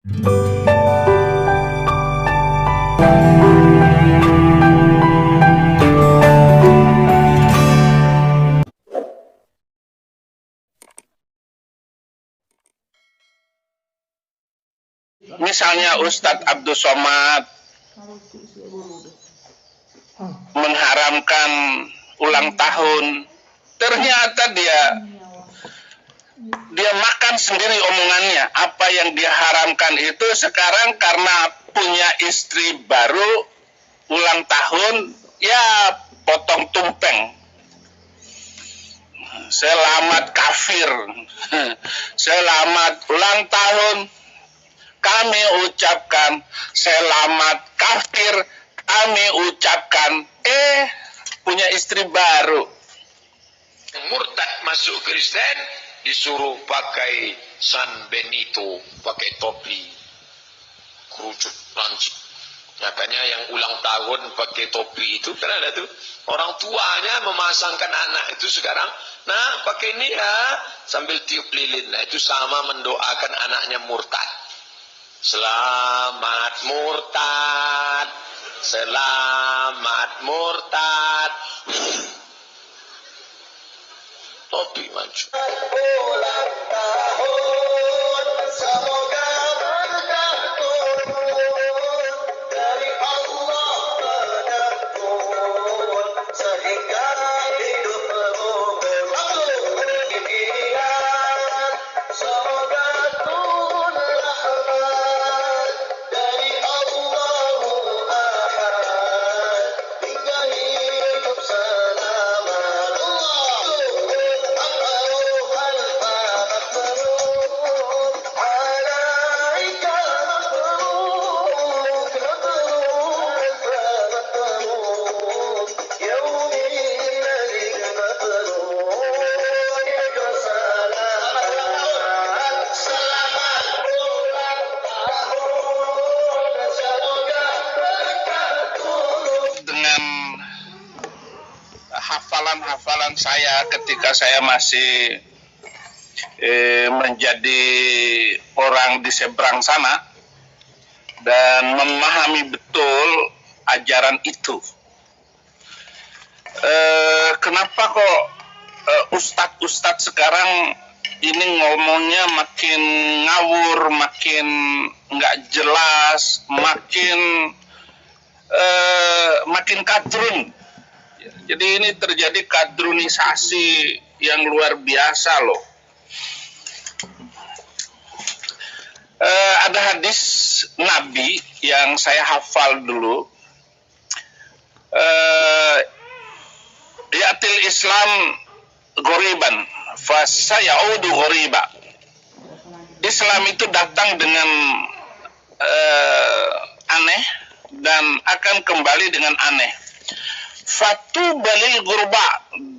Misalnya Ustadz Abdul Somad mengharamkan ulang tahun, ternyata dia makan sendiri omongannya. Apa yang dia haramkan itu sekarang karena punya istri baru, ulang tahun, ya potong tumpeng. Selamat kafir, selamat ulang tahun, kami ucapkan selamat kafir, kami ucapkan, punya istri baru. Murtad masuk Kristen disuruh pakai San Benito, pakai topi, kerucut lancip. Makanya yang ulang tahun pakai topi itu kan ada tuh orang tuanya memasangkan anak itu sekarang, nah pakai ini ya, sambil tiup lilin. Nah itu sama mendoakan anaknya murtad. Selamat murtad, selamat murtad. Topi maju. Ulang tahun, semoga berkah turun dari Allah mengampun sehingga hidup berukun. Semoga turun rahmat dari Allah Ahad hingga hidup selamat. Dengan hafalan-hafalan saya ketika saya masih menjadi orang di seberang sana dan memahami betul ajaran itu. Kenapa kok ustadz-ustadz sekarang ini ngomongnya makin ngawur, makin nggak jelas, makin kadrun. Jadi ini terjadi kadrunisasi yang luar biasa loh. Ada hadis Nabi yang saya hafal dulu. Ya'til Islam ghoriban fa sayaudu ghoriba. Islam itu datang dengan aneh dan akan kembali dengan aneh. Fatubalil ghurba,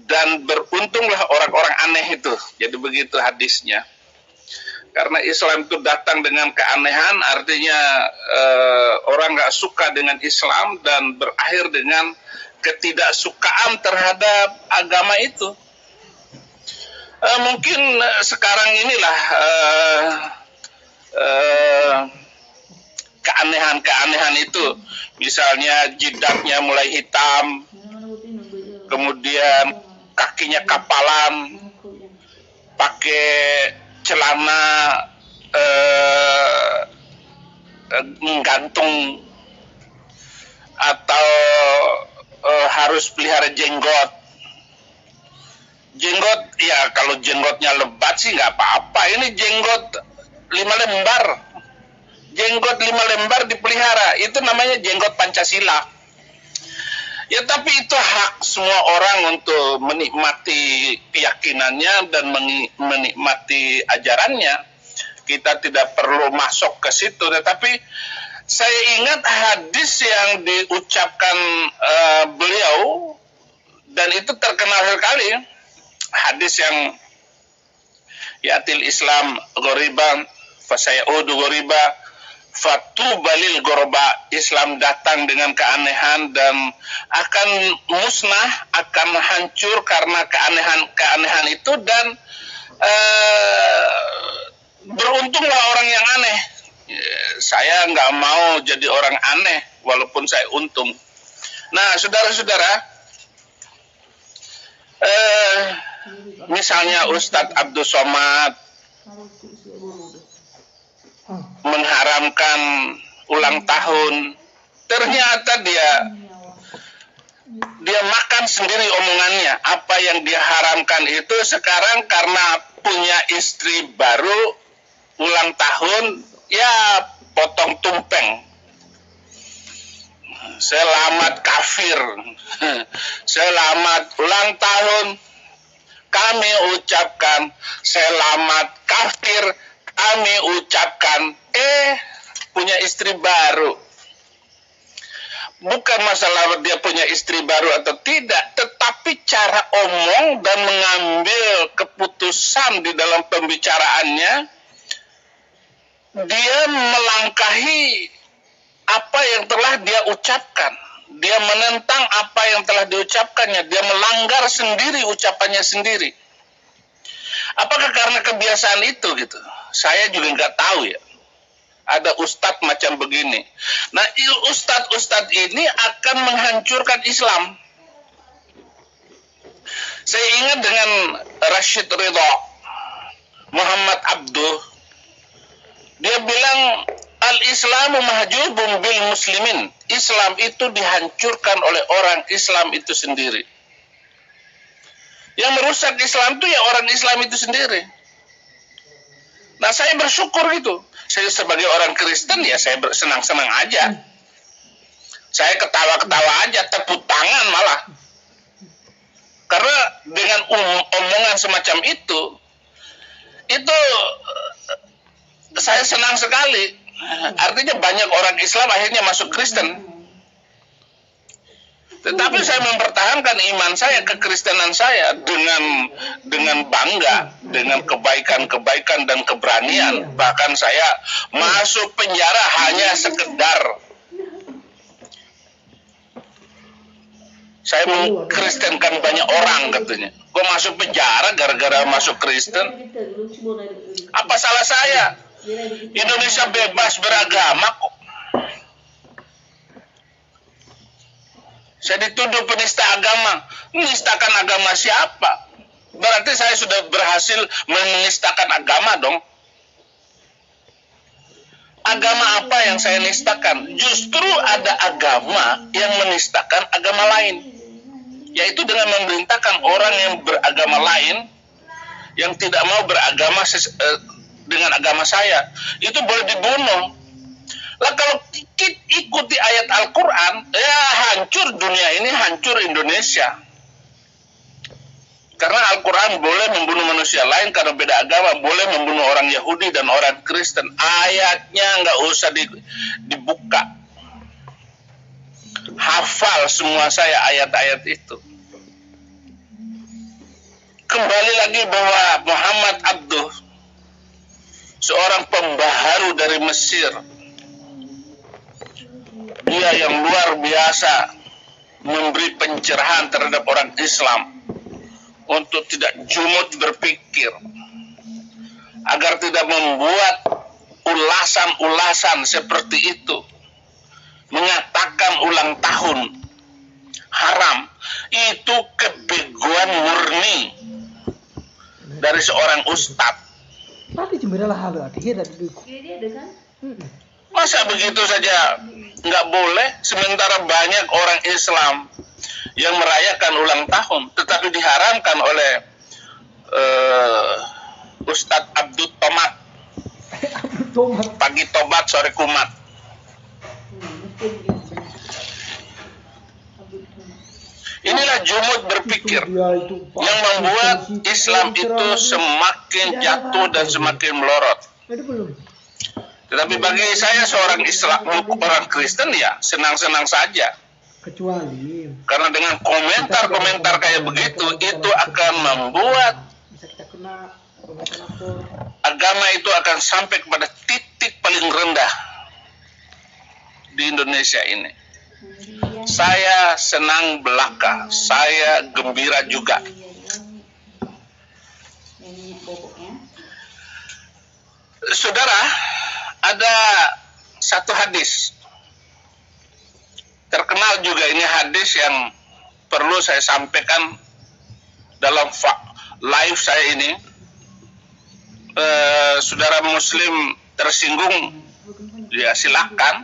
dan beruntunglah orang-orang aneh itu. Jadi begitu hadisnya. Karena Islam itu datang dengan keanehan, artinya orang nggak suka dengan Islam dan berakhir dengan ketidaksukaan terhadap agama itu. Mungkin sekarang inilah keanehan-keanehan itu, misalnya jidatnya mulai hitam, kemudian kakinya kapalan, pakai celana menggantung, atau harus pelihara jenggot. Jenggot, ya kalau jenggotnya lebat sih nggak apa-apa. Ini jenggot 5 lembar. Jenggot 5 lembar dipelihara, itu namanya jenggot Pancasila. Ya tapi itu hak semua orang untuk menikmati keyakinannya dan menikmati ajarannya. Kita tidak perlu masuk ke situ. Tetapi saya ingat hadis yang diucapkan beliau, dan itu terkenal sekali. Hadis yang Ya'til Islam ghoriban fasayaudu ghoriba fatubalil ghurba. Islam datang dengan keanehan dan akan musnah, akan hancur karena keanehan itu, dan beruntunglah orang yang aneh. Saya nggak mau jadi orang aneh, walaupun saya untung. Nah, saudara-saudara, misalnya Ustadz Abdul Somad mengharamkan ulang tahun, ternyata dia makan sendiri omongannya. Apa yang dia haramkan itu sekarang karena punya istri baru, ulang tahun, ya potong tumpeng. Selamat kafir, selamat ulang tahun, kami ucapkan selamat kafir, kami ucapkan, punya istri baru. Bukan masalah dia punya istri baru atau tidak, tetapi cara omong dan mengambil keputusan di dalam pembicaraannya, dia melangkahi apa yang telah dia ucapkan. Dia menentang apa yang telah diucapkannya. Dia melanggar sendiri ucapannya sendiri. Apakah karena kebiasaan itu gitu? Saya juga nggak tahu ya. Ada ustadz macam begini. Nah, ustadz ini akan menghancurkan Islam. Saya ingat dengan Rashid Ridha, Muhammad Abduh. Dia bilang, Al-Islamu mahjubun bil muslimin. Islam itu dihancurkan oleh orang Islam itu sendiri. Yang merusak Islam itu ya orang Islam itu sendiri. Nah, saya bersyukur gitu. Saya sebagai orang Kristen ya saya senang-senang aja. Saya ketawa-ketawa aja, tepuk tangan malah. Karena dengan omongan semacam itu saya senang sekali. Artinya banyak orang Islam akhirnya masuk Kristen. Tetapi saya mempertahankan iman saya, kekristenan saya dengan bangga, dengan kebaikan-kebaikan dan keberanian. Bahkan saya masuk penjara hanya sekedar saya mengkristenkan banyak orang katanya. Gue masuk penjara gara-gara masuk Kristen. Apa salah saya? Indonesia bebas beragama kok. Saya dituduh penista agama. Menistakan agama siapa? Berarti saya sudah berhasil menistakan agama dong. Agama apa yang saya nistakan? Justru ada agama yang menistakan agama lain. Yaitu dengan memerintahkan orang yang beragama lain, yang tidak mau beragama dengan agama saya, itu boleh dibunuh. Lah kalau kita ikuti ayat Al-Quran, ya hancur dunia ini, hancur Indonesia. Karena Al-Quran boleh membunuh manusia lain karena beda agama, boleh membunuh orang Yahudi dan orang Kristen. Ayatnya nggak usah dibuka. Hafal semua saya ayat-ayat itu. Kembali lagi bahwa Muhammad Abduh, seorang pembaharu dari Mesir, dia yang luar biasa memberi pencerahan terhadap orang Islam untuk tidak jumud berpikir, agar tidak membuat ulasan-ulasan seperti itu, mengatakan ulang tahun haram. Itu kebegoan murni dari seorang ustadz. Masa begitu saja nggak boleh, sementara banyak orang Islam yang merayakan ulang tahun, tetapi diharamkan oleh Ustadz Abdul Tomat. Pagi tobat, sore kumat. Inilah jumud berpikir yang membuat Islam itu semakin jatuh dan semakin melorot. Tetapi bagi saya seorang Islam, orang Kristen ya senang-senang saja. Karena dengan komentar-komentar kayak begitu, itu akan membuat agama itu akan sampai kepada titik paling rendah di Indonesia ini. Saya senang belaka, saya gembira juga. Saudara, ada satu hadis. Terkenal juga ini hadis yang perlu saya sampaikan dalam live saya ini. Saudara muslim tersinggung, ya silakan.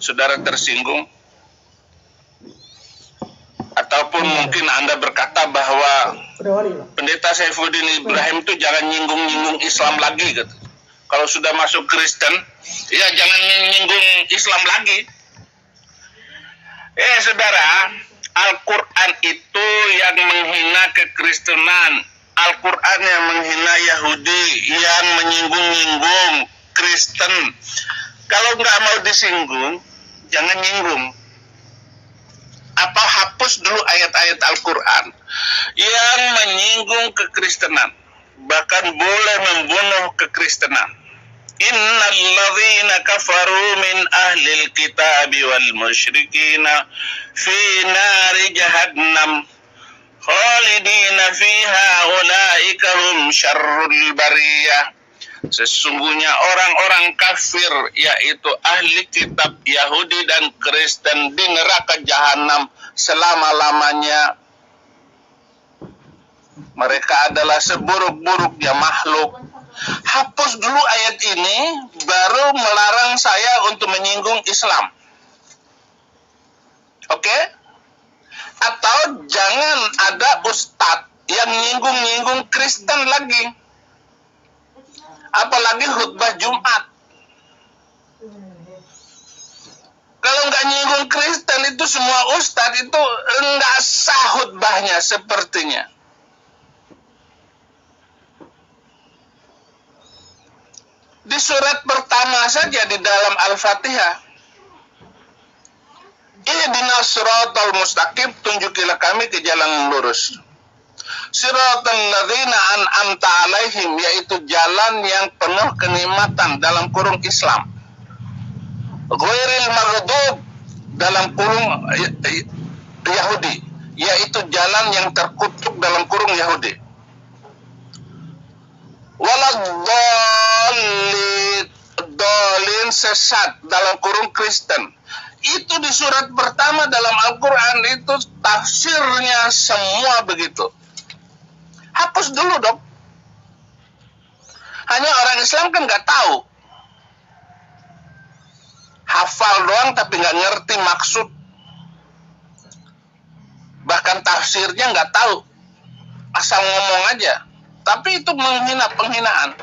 Saudara tersinggung, ataupun mungkin Anda berkata bahwa Pendeta Saifuddin Ibrahim itu jangan nyinggung-nyinggung Islam lagi gitu. Kalau sudah masuk Kristen, ya jangan nyinggung Islam lagi. Saudara, Al-Quran itu yang menghina kekristenan, Al-Quran yang menghina Yahudi, yang menyinggung-nyinggung Kristen. Kalau nggak mau disinggung, jangan nyinggung. Atau hapus dulu ayat-ayat Al-Quran yang menyinggung kekristenan, bahkan boleh membunuh kekristenan. Innal ladzina kafaru min ahlil kitabi wal musyrikina fi nari jahannam khalidina fiha ulaika hum syarrul bariyah. Sesungguhnya orang-orang kafir, yaitu ahli kitab Yahudi dan Kristen, di neraka jahanam selama-lamanya. Mereka adalah seburuk-buruknya makhluk. Hapus dulu ayat ini, baru melarang saya untuk menyinggung Islam. Oke? Atau jangan ada ustadz yang nyinggung-nyinggung Kristen lagi. Apalagi khutbah Jumat. Kalau nggak nyinggung Kristen itu semua ustadz itu nggak sah khutbahnya sepertinya. Di surat pertama saja di dalam Al-Fatihah, ihdinas siratal mustaqim, tunjukilah kami ke jalan yang lurus. Siratal ladzina an'amta alaihim, yaitu jalan yang penuh kenikmatan dalam kurung Islam. Ghairil maghdub dalam kurung Yahudi, yaitu jalan yang terkutuk dalam kurung Yahudi. Waladhdallin, sesat dalam kurung Kristen. Itu di surat pertama dalam Al-Quran, itu tafsirnya semua begitu. Hapus dulu dong. Hanya orang Islam kan nggak tahu. Hafal doang tapi nggak ngerti maksud. Bahkan tafsirnya nggak tahu. Asal ngomong aja. Tapi itu menghina, penghinaan.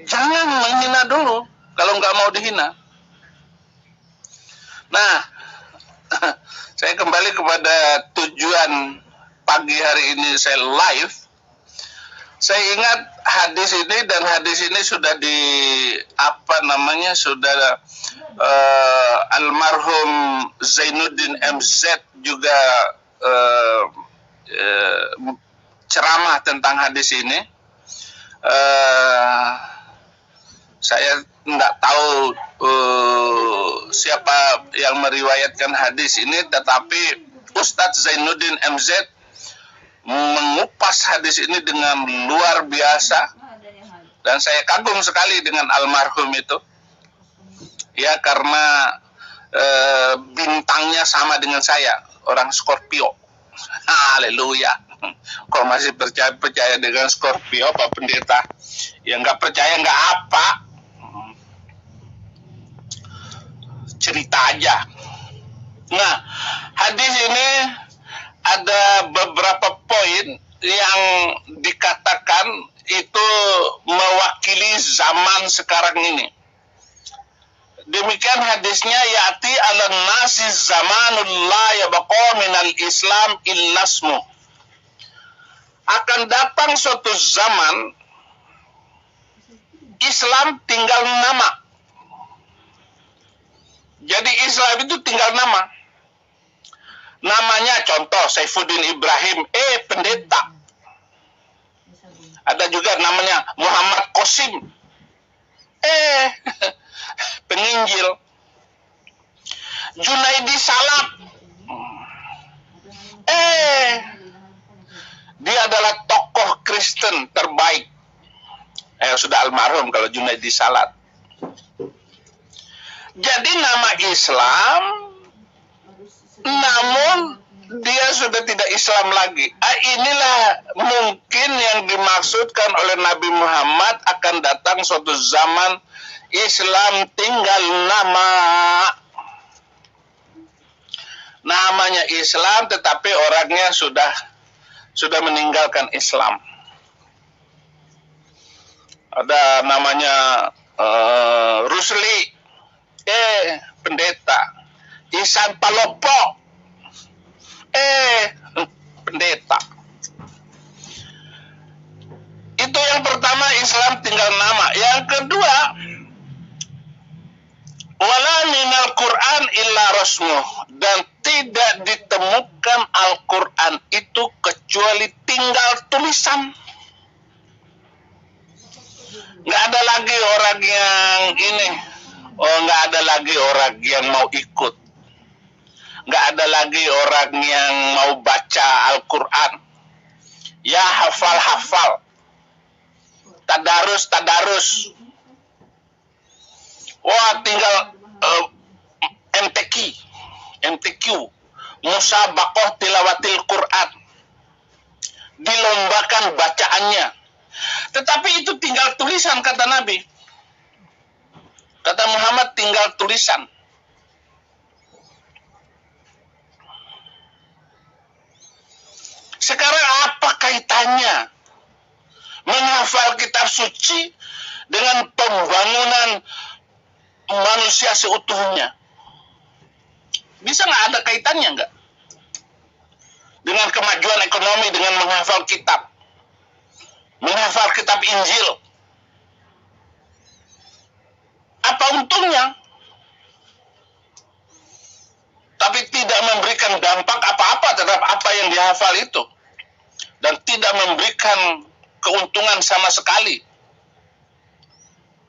Jangan menghina dulu kalau nggak mau dihina. Nah, saya kembali kepada tujuan pagi hari ini saya live. Saya ingat hadis ini, dan hadis ini sudah sudah almarhum Zainuddin MZ juga ceramah tentang hadis ini. Saya nggak tahu siapa yang meriwayatkan hadis ini, tetapi Ustadz Zainuddin MZ mengupas hadis ini dengan luar biasa, dan saya kagum sekali dengan almarhum itu. Ya, karena bintangnya sama dengan saya, orang Scorpio. Haleluya. Kok masih percaya dengan Scorpio, Pak Pendeta? Ya nggak percaya nggak apa. Cerita aja. Nah, hadis ini ada beberapa poin yang dikatakan itu mewakili zaman sekarang ini. Demikian hadisnya, ya'ti 'alan nasi zamanul la yabqa minal islam illasmu. Akan datang suatu zaman Islam tinggal nama. Jadi Islam itu tinggal nama. Namanya contoh Saifuddin Ibrahim, pendeta. Ada juga namanya Muhammad Qasim, penginjil. Junaidi Salam, dia adalah tokoh Kristen terbaik. Sudah almarhum kalau Junaidi Salat. Jadi nama Islam, namun dia sudah tidak Islam lagi. Inilah mungkin yang dimaksudkan oleh Nabi Muhammad, akan datang suatu zaman Islam tinggal nama. Namanya Islam tetapi orangnya sudah meninggalkan Islam. Ada namanya Rusli, pendeta. Ihsan Palopo, pendeta. Itu yang pertama, Islam tinggal nama. Yang kedua, wala minal Quran illa rasmuh, dan tidak ditemukan Al-Quran itu kecuali tinggal tulisan. Nggak ada lagi orang yang ini, nggak ada lagi orang yang mau ikut, nggak ada lagi orang yang mau baca Al-Quran. Ya hafal, tadarus. Wah, tinggal MTQ, Musabaqah Tilawatil Quran, dilombakan bacaannya. Tetapi itu tinggal tulisan, kata Nabi. Kata Muhammad, tinggal tulisan. Sekarang apa kaitannya menghafal kitab suci dengan pembangunan manusia seutuhnya? Bisa nggak ada kaitannya nggak? Dengan kemajuan ekonomi, dengan menghafal kitab Injil. Apa untungnya? Tapi tidak memberikan dampak apa-apa terhadap apa yang dihafal itu. Dan tidak memberikan keuntungan sama sekali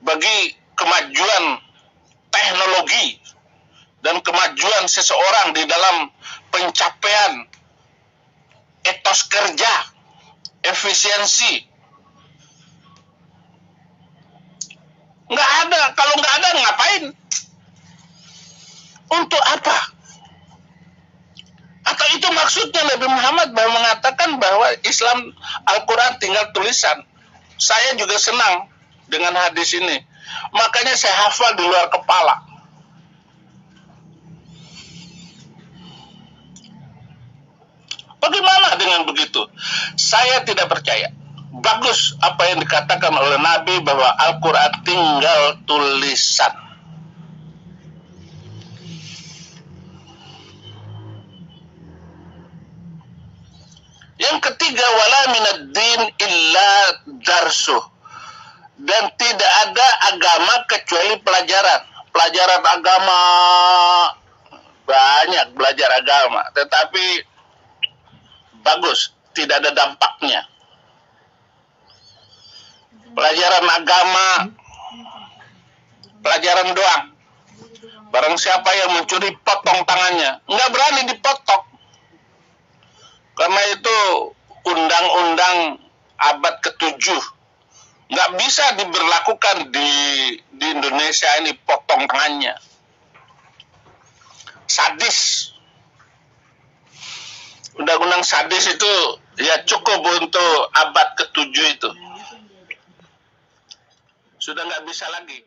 bagi kemajuan teknologi dan kemajuan seseorang di dalam pencapaian etos kerja, efisiensi. Nggak ada. Kalau nggak ada, ngapain? Untuk apa? Atau itu maksudnya Nabi Muhammad bahwa mengatakan bahwa Islam Al-Quran tinggal tulisan. Saya juga senang dengan hadis ini. Makanya saya hafal di luar kepala. Bagaimana dengan begitu? Saya tidak percaya. Bagus apa yang dikatakan oleh Nabi bahwa Al-Quran tinggal tulisan. Yang ketiga, wala minad din illa darsuh, dan tidak ada agama kecuali pelajaran. Pelajaran agama, banyak belajar agama, tetapi bagus, tidak ada dampaknya. Pelajaran agama, pelajaran doang. Barang siapa yang mencuri, potong tangannya. Nggak berani dipotong. Karena itu undang-undang abad ke-7. Nggak bisa diberlakukan di Indonesia ini, potong tangannya. Sadis. Undang-undang sadis itu ya cukup untuk abad ke-7 itu. Sudah nggak bisa lagi.